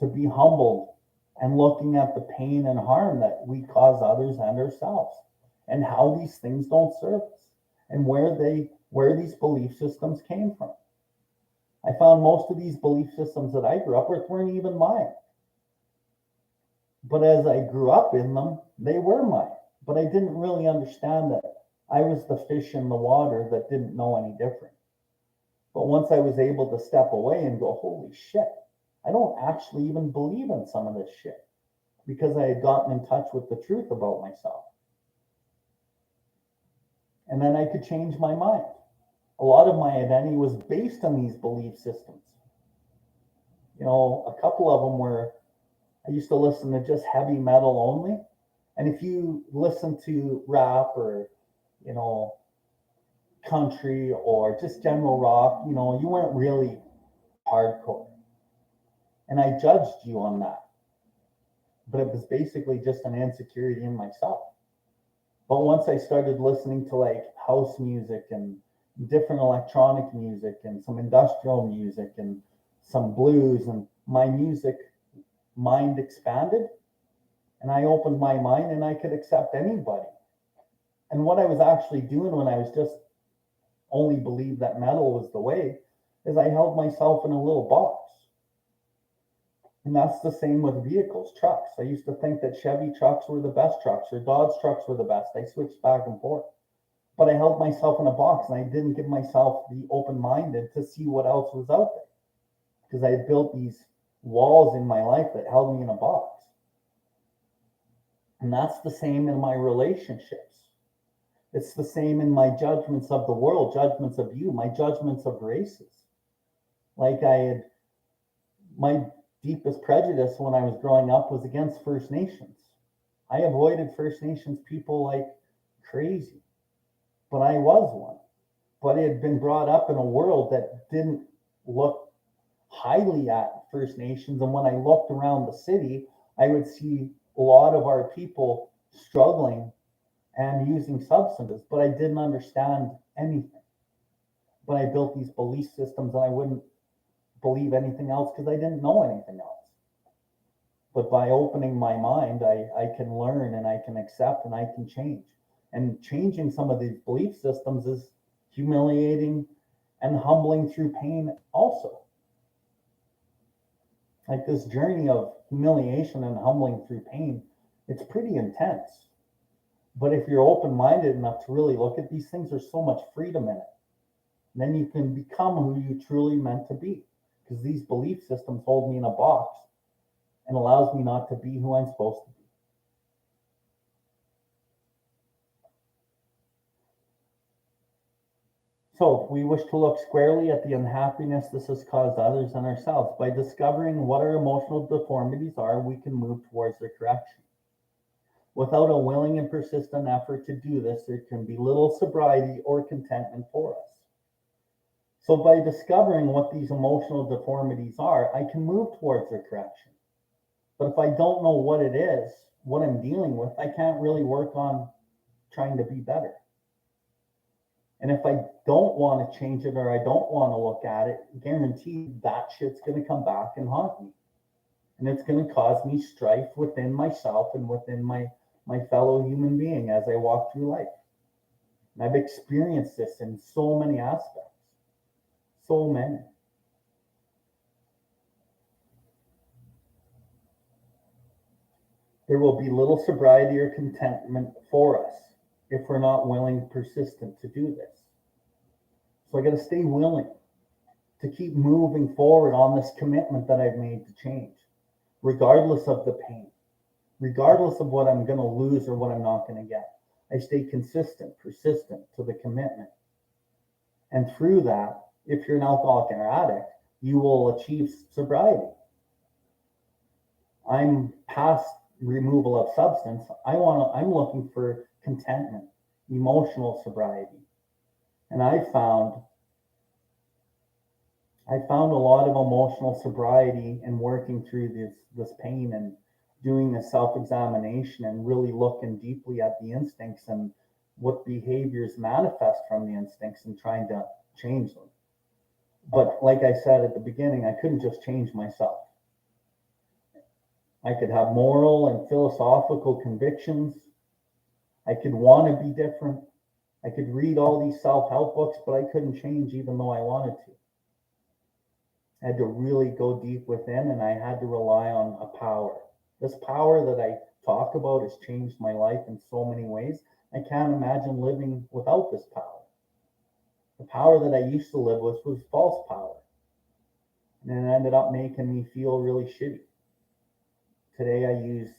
to be humbled and looking at the pain and harm that we cause others and ourselves, and how these things don't serve us, and where these belief systems came from. I found most of these belief systems that I grew up with weren't even mine. But as I grew up in them, they were mine. But I didn't really understand that I was the fish in the water that didn't know any different. But once I was able to step away and go, holy shit, I don't actually even believe in some of this shit, because I had gotten in touch with the truth about myself. And then I could change my mind. A lot of my identity was based on these belief systems. You know, a couple of them were, I used to listen to just heavy metal only. And if you listen to rap or, you know, country or just general rock, you know, you weren't really hardcore. And I judged you on that. But it was basically just an insecurity in myself. But once I started listening to like house music and different electronic music and some industrial music and some blues, and my music mind expanded, and I opened my mind and I could accept anybody. And what I was actually doing when I was just only believed that metal was the way is I held myself in a little box. And that's the same with vehicles, trucks. I used to think that Chevy trucks were the best trucks or Dodge trucks were the best. I switched back and forth. But I held myself in a box and I didn't give myself the open-minded to see what else was out there, because I had built these walls in my life that held me in a box. And that's the same in my relationships. It's the same in my judgments of the world, judgments of you, my judgments of races. Like my deepest prejudice when I was growing up was against First Nations. I avoided First Nations people like crazy, but I was one. But it had been brought up in a world that didn't look highly at First Nations. And when I looked around the city, I would see a lot of our people struggling and using substances, but I didn't understand anything. But I built these belief systems and I wouldn't believe anything else because I didn't know anything else. But by opening my mind, I can learn and I can accept and I can change. And changing some of these belief systems is humiliating and humbling through pain also. Like this journey of humiliation and humbling through pain, it's pretty intense. But if you're open-minded enough to really look at these things, there's so much freedom in it. And then you can become who you truly meant to be, because these belief systems hold me in a box and allows me not to be who I'm supposed to be. So we wish to look squarely at the unhappiness this has caused others and ourselves. By discovering what our emotional deformities are, we can move towards their correction. Without a willing and persistent effort to do this, there can be little sobriety or contentment for us. So by discovering what these emotional deformities are, I can move towards their correction. But if I don't know what it is, what I'm dealing with, I can't really work on trying to be better. And if I don't want to change it or I don't want to look at it, guaranteed that shit's going to come back and haunt me. And it's going to cause me strife within myself and within my fellow human being as I walk through life. And I've experienced this in so many aspects, so many. There will be little sobriety or contentment for us if we're not willing, persistent to do this. So I got to stay willing to keep moving forward on this commitment that I've made to change, regardless of the pain, regardless of what I'm going to lose or what I'm not going to get. I stay consistent, persistent to the commitment. And through that, if you're an alcoholic or addict, you will achieve sobriety. I'm past removal of substance. I'm looking for contentment, emotional sobriety. And I found a lot of emotional sobriety in working through this pain and doing the self-examination and really looking deeply at the instincts and what behaviors manifest from the instincts and trying to change them. But like I said at the beginning, I couldn't just change myself. I could have moral and philosophical convictions. I could want to be different. I could read all these self-help books, but I couldn't change even though I wanted to. I had to really go deep within, and I had to rely on a power. This power that I talk about has changed my life in so many ways. I can't imagine living without this power. The power that I used to live with was false power. And it ended up making me feel really shitty. Today I use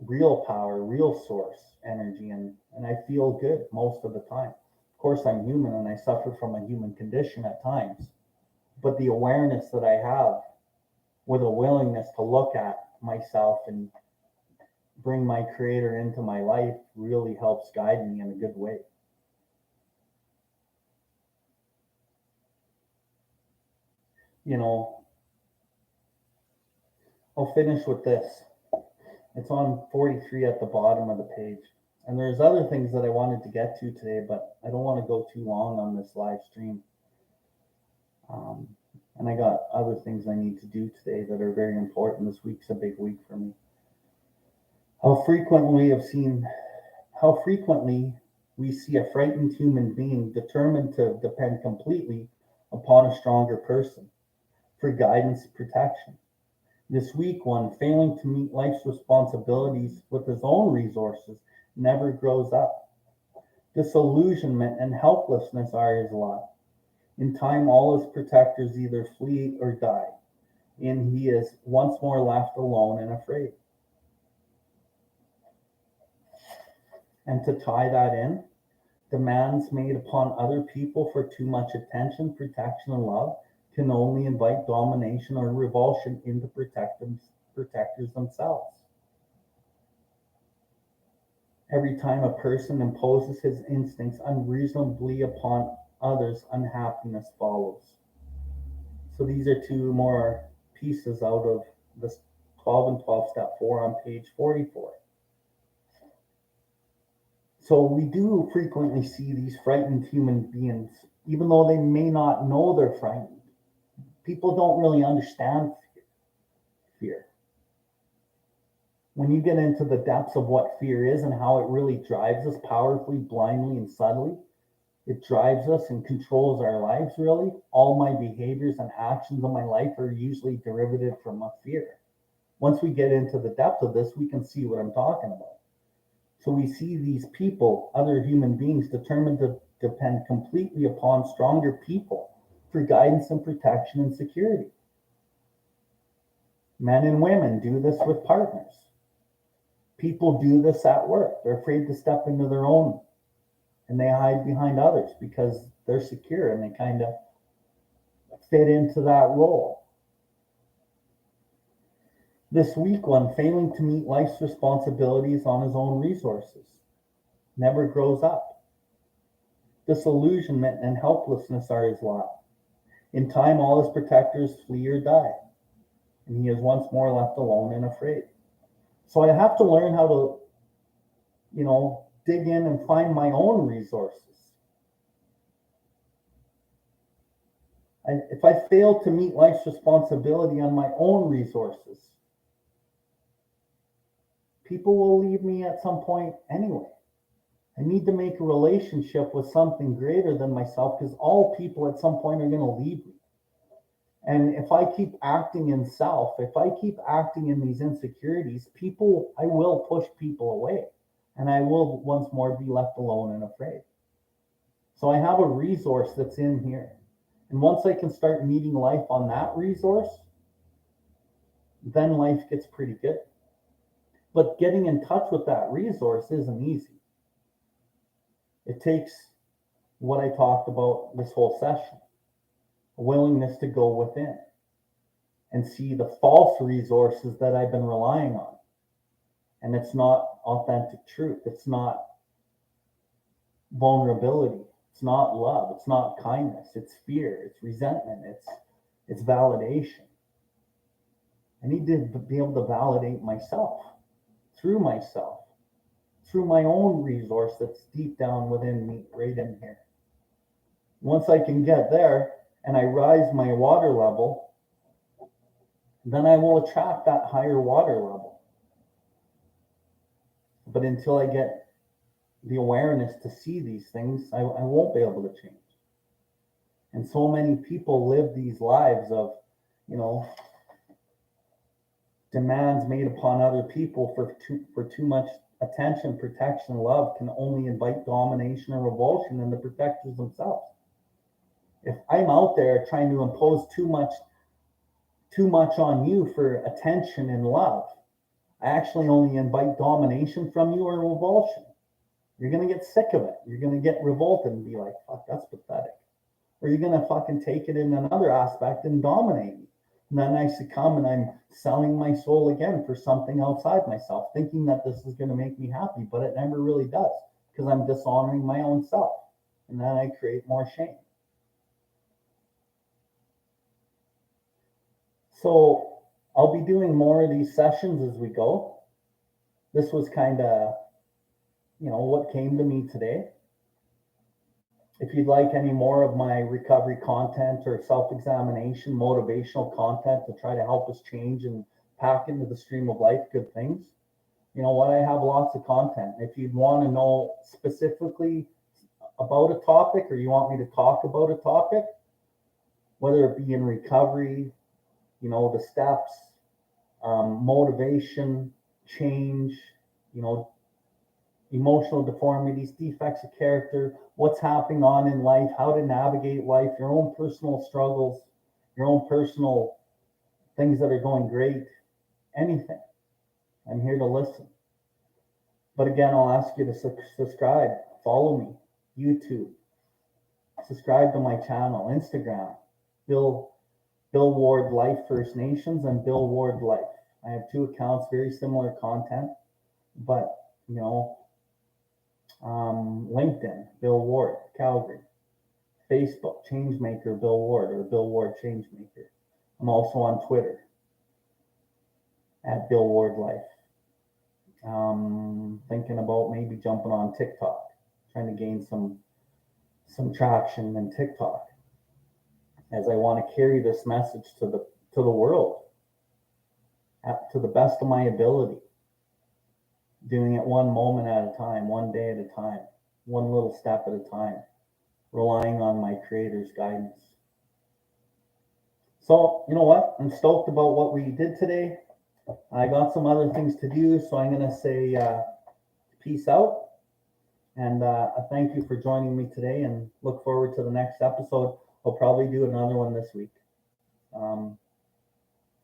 real power, real source energy, and I feel good most of the time. Of course, I'm human and I suffer from a human condition at times. But the awareness that I have with a willingness to look at myself and bring my creator into my life really helps guide me in a good way. You know, I'll finish with this. It's on 43 at the bottom of the page. And there's other things that I wanted to get to today, but I don't want to go too long on this live stream. And I got other things I need to do today that are very important. This week's a big week for me. How frequently we see a frightened human being determined to depend completely upon a stronger person for guidance and protection. This weak one, failing to meet life's responsibilities with his own resources, never grows up. Disillusionment and helplessness are his lot. In time, all his protectors either flee or die, and he is once more left alone and afraid. And to tie that in, demands made upon other people for too much attention, protection, and love can only invite domination or revulsion into protectors themselves. Every time a person imposes his instincts unreasonably upon others, unhappiness follows. So these are two more pieces out of this 12 and 12 step 4 on page 44. So we do frequently see these frightened human beings, even though they may not know they're frightened. People don't really understand fear. When you get into the depths of what fear is and how it really drives us powerfully, blindly, and subtly, it drives us and controls our lives, really. All my behaviors and actions in my life are usually derivative from a fear. Once we get into the depth of this, we can see what I'm talking about. So we see these people, other human beings, determined to depend completely upon stronger people for guidance and protection and security. Men and women do this with partners. People do this at work. They're afraid to step into their own, and they hide behind others because they're secure and they kind of fit into that role. This weak one, failing to meet life's responsibilities on his own resources, never grows up. Disillusionment and helplessness are his lot. In time, all his protectors flee or die, and he is once more left alone and afraid. So I have to learn how to, dig in and find my own resources. If I fail to meet life's responsibility on my own resources, People will leave me at some point anyway. I need to make a relationship with something greater than myself, because all people at some point are going to leave me. And if I keep acting in self, if I keep acting in these insecurities, I will push people away, and I will once more be left alone and afraid. So I have a resource that's in here. And once I can start meeting life on that resource, then life gets pretty good. But getting in touch with that resource isn't easy. It takes what I talked about this whole session, a willingness to go within and see the false resources that I've been relying on. And it's not authentic truth. It's not vulnerability. It's not love. It's not kindness. It's fear. It's resentment. It's validation. I need to be able to validate myself, through my own resource that's deep down within me, right in here. Once I can get there and I rise my water level, then I will attract that higher water level. But until I get the awareness to see these things, I won't be able to change. And so many people live these lives of, demands made upon other people for too much attention, protection, love can only invite domination or revulsion in the protectors themselves. If I'm out there trying to impose too much on you for attention and love, I actually only invite domination from you or revulsion. You're going to get sick of it. You're going to get revolted and be like, fuck, that's pathetic. Or you're going to fucking take it in another aspect and dominate me. And then I succumb and I'm selling my soul again for something outside myself, thinking that this is going to make me happy, but it never really does, because I'm dishonoring my own self. And then I create more shame. So I'll be doing more of these sessions as we go. This was kind of, what came to me today. If you'd like any more of my recovery content or self-examination, motivational content to try to help us change and pack into the stream of life good things, you know what? I have lots of content. If you'd want to know specifically about a topic, or you want me to talk about a topic, whether it be in recovery, the steps, motivation, change, emotional deformities, defects of character, what's happening on in life, how to navigate life, your own personal struggles, your own personal things that are going great, anything. I'm here to listen. But again, I'll ask you to subscribe, follow me, YouTube, subscribe to my channel, Instagram, Billwardlife First Nations and Billwardlife. I have two accounts, very similar content, but LinkedIn, Bill Ward, Calgary. Facebook, Changemaker Bill Ward, or Bill Ward Changemaker. I'm also on Twitter at Billwardlife. Thinking about maybe jumping on TikTok, trying to gain some traction in TikTok, as I want to carry this message to the world to the best of my ability. Doing it one moment at a time, one day at a time, one little step at a time, relying on my Creator's guidance. So, you know what? I'm stoked about what we did today. I got some other things to do, so I'm going to say peace out. And I thank you for joining me today, and look forward to the next episode. I'll probably do another one this week.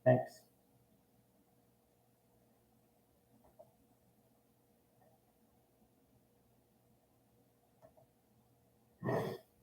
Thanks.